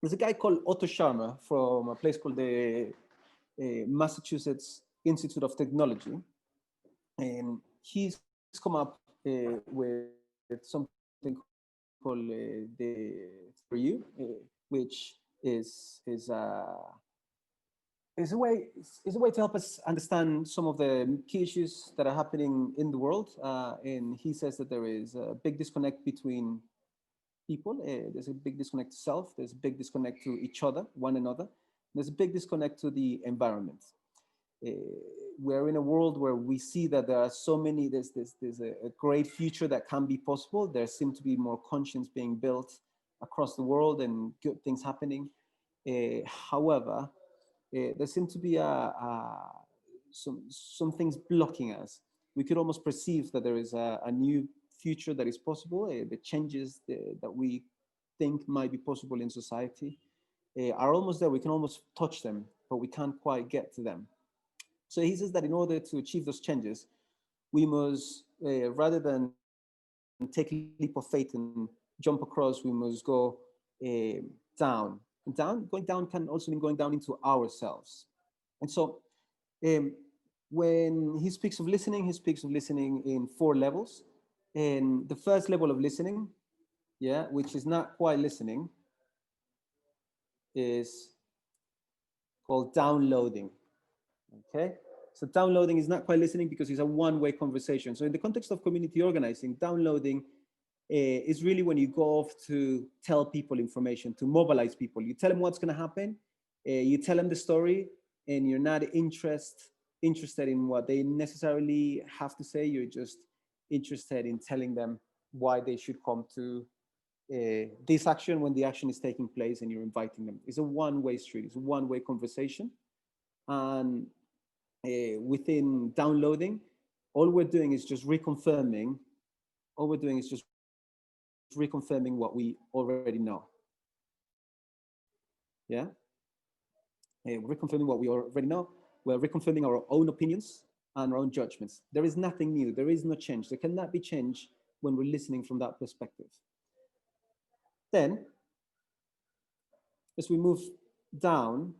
There's a guy called Otto Scharmer from a place called the Massachusetts Institute of Technology, and he's come up with something called the theory, which is a way to help us understand some of the key issues that are happening in the world. And he says that there is a big disconnect between people. There's a big disconnect to self. There's a big disconnect to each other, one another. There's a big disconnect to the environment. Uh, we're in a world where we see that there are so many, there's a great future that can be possible. There seem to be more conscience being built across the world and good things happening. However, there seem to be some things blocking us. We could almost perceive that there is a new future that is possible. The changes that we think might be possible in society are almost there. We can almost touch them, but we can't quite get to them. So he says that in order to achieve those changes, we must, rather than take a leap of faith and jump across, we must go down. And going down can also mean going down into ourselves. And so when he speaks of listening, he speaks of listening in four levels. And the first level of listening, yeah, which is not quite listening, is called downloading. Okay, so downloading is not quite listening because it's a one-way conversation. So in the context of community organizing, downloading is really when you go off to tell people information, to mobilize people. You tell them what's going to happen, you tell them the story, and you're not interested in what they necessarily have to say. You're just interested in telling them why they should come to this action when the action is taking place and you're inviting them. It's a one-way street. It's a one-way conversation. And within downloading, all we're doing is just reconfirming what we already know. Yeah? Reconfirming what we already know. We're reconfirming our own opinions and our own judgments. There is nothing new. There is no change. There cannot be change when we're listening from that perspective. Then, as we move down,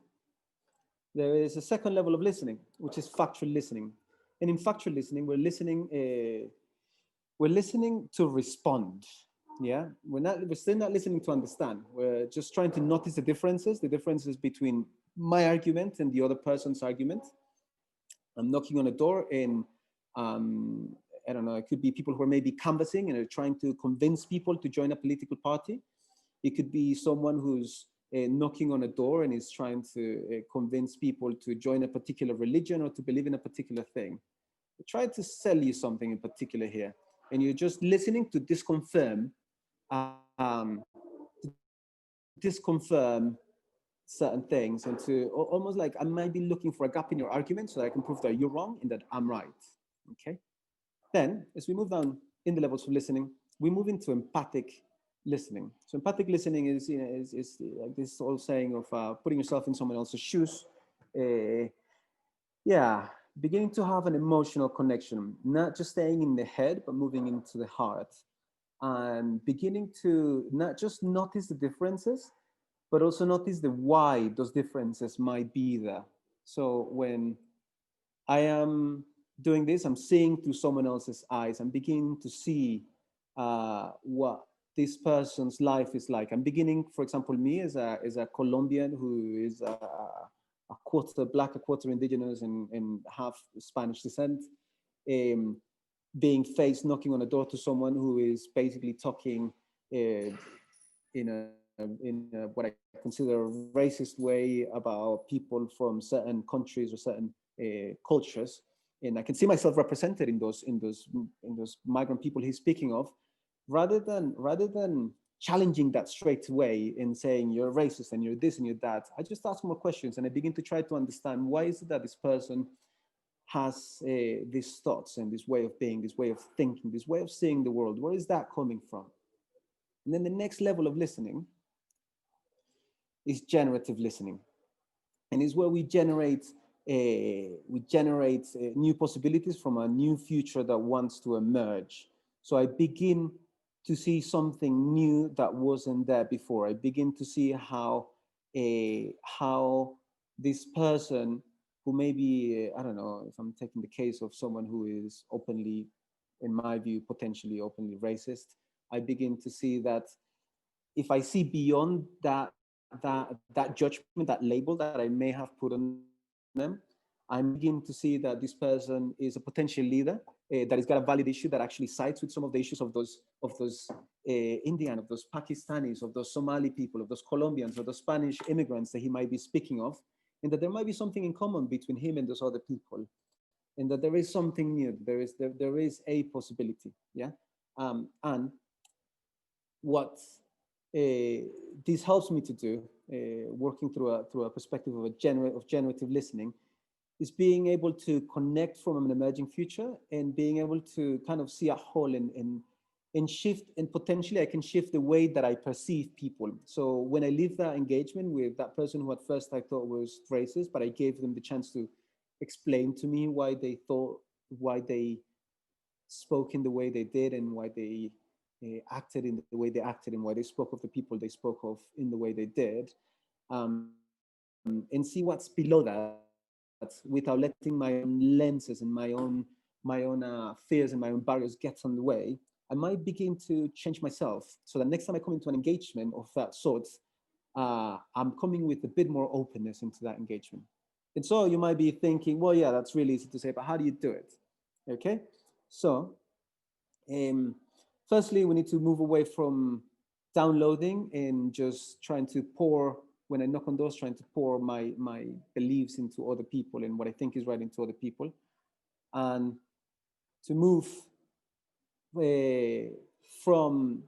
there is a second level of listening, which is factual listening. And in factual listening, we're listening to respond. Yeah, we're still not listening to understand. We're just trying to notice the differences between my argument and the other person's argument. I'm knocking on a door and I don't know, it could be people who are maybe canvassing and are trying to convince people to join a political party. It could be someone who's knocking on a door and is trying to convince people to join a particular religion or to believe in a particular thing. They try to sell you something in particular here, and you're just listening to disconfirm certain things, and to almost like I might be looking for a gap in your argument so that I can prove that you're wrong and that I'm right. Okay. Then, as we move down in the levels of listening, we move into empathic listening. So empathic listening is, you know, is like this old saying of putting yourself in someone else's shoes. Yeah, beginning to have an emotional connection, not just staying in the head, but moving into the heart, and beginning to not just notice the differences, but also notice the why those differences might be there. So when I am doing this, I'm seeing through someone else's eyes. I'm beginning to see what this person's life is like. I'm beginning, for example, me as a Colombian who is a quarter black, a quarter indigenous, and half Spanish descent, being faced knocking on a door to someone who is basically talking in what I consider a racist way about people from certain countries or certain cultures, and I can see myself represented in those migrant people he's speaking of, rather than challenging that straight away and saying you're racist and you're this and you're that. I just ask more questions and I begin to try to understand why is it that this person has these thoughts and this way of being, this way of thinking, this way of seeing the world. Where is that coming from? And then the next level of listening is generative listening, and is where we generate new possibilities from a new future that wants to emerge. So I begin to see something new that wasn't there before. I begin to see how how this person who maybe, I don't know, if I'm taking the case of someone who is openly, in my view, potentially openly racist, I begin to see that if I see beyond that judgment, that label that I may have put on them, I begin to see that this person is a potential leader that has got a valid issue that actually sides with some of the issues of those Indian, of those Pakistanis, of those Somali people, of those Colombians, of those Spanish immigrants that he might be speaking of, and that there might be something in common between him and those other people, and that there is something new. There is a possibility, yeah. And what this helps me to do, working through a perspective of generative listening, is being able to connect from an emerging future and being able to kind of see a whole and shift, and potentially I can shift the way that I perceive people. So when I leave that engagement with that person who at first I thought was racist, but I gave them the chance to explain to me why they spoke in the way they did, and why they acted in the way they acted, and why they spoke of the people they spoke of in the way they did, and see what's below that without letting my own lenses and my own fears and my own barriers get on the way. I might begin to change myself so that next time I come into an engagement of that sort, I'm coming with a bit more openness into that engagement. And so you might be thinking, well, yeah, that's really easy to say, but how do you do it? Okay, so um, firstly, we need to move away from downloading and just trying to pour, when I knock on doors, trying to pour my beliefs into other people and what I think is right into other people, and to move from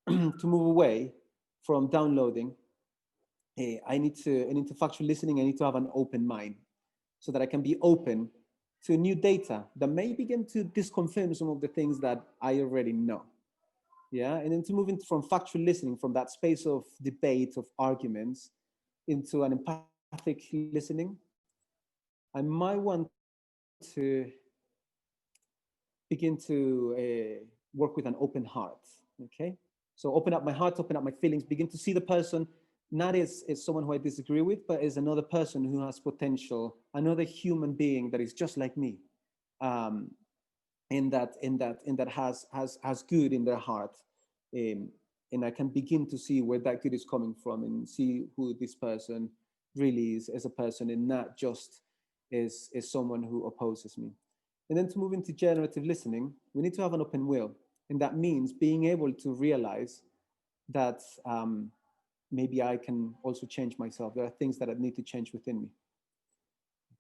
to move away from downloading. I need to factual listening. I need to have an open mind so that I can be open to new data that may begin to disconfirm some of the things that I already know. Yeah, and then to move into from factual listening, from that space of debate, of arguments, into an empathic listening. I might want to begin to work with an open heart. Okay, so open up my heart, open up my feelings, begin to see the person not as someone who I disagree with, but as another person who has potential, another human being that is just like me, um, and that has good in their heart, um, and I can begin to see where that good is coming from, and see who this person really is as a person, and not just as someone who opposes me. And then to move into generative listening, we need to have an open will, and that means being able to realize that maybe I can also change myself. There are things that I need to change within me.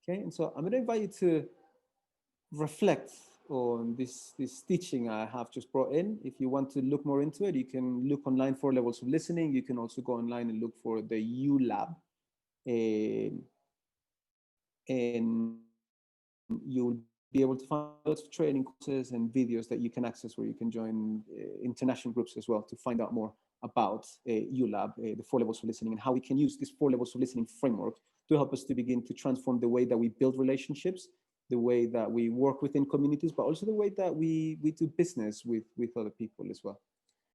Okay, and so I'm going to invite you to reflect on this teaching I have just brought in. If you want to look more into it, you can look online for levels of listening. You can also go online and look for the U Lab, and you'll be able to find lots of training courses and videos that you can access, where you can join international groups as well to find out more about ULab, the 4 levels of listening, and how we can use this 4 levels of listening framework to help us to begin to transform the way that we build relationships, the way that we work within communities, but also the way that we do business with other people as well.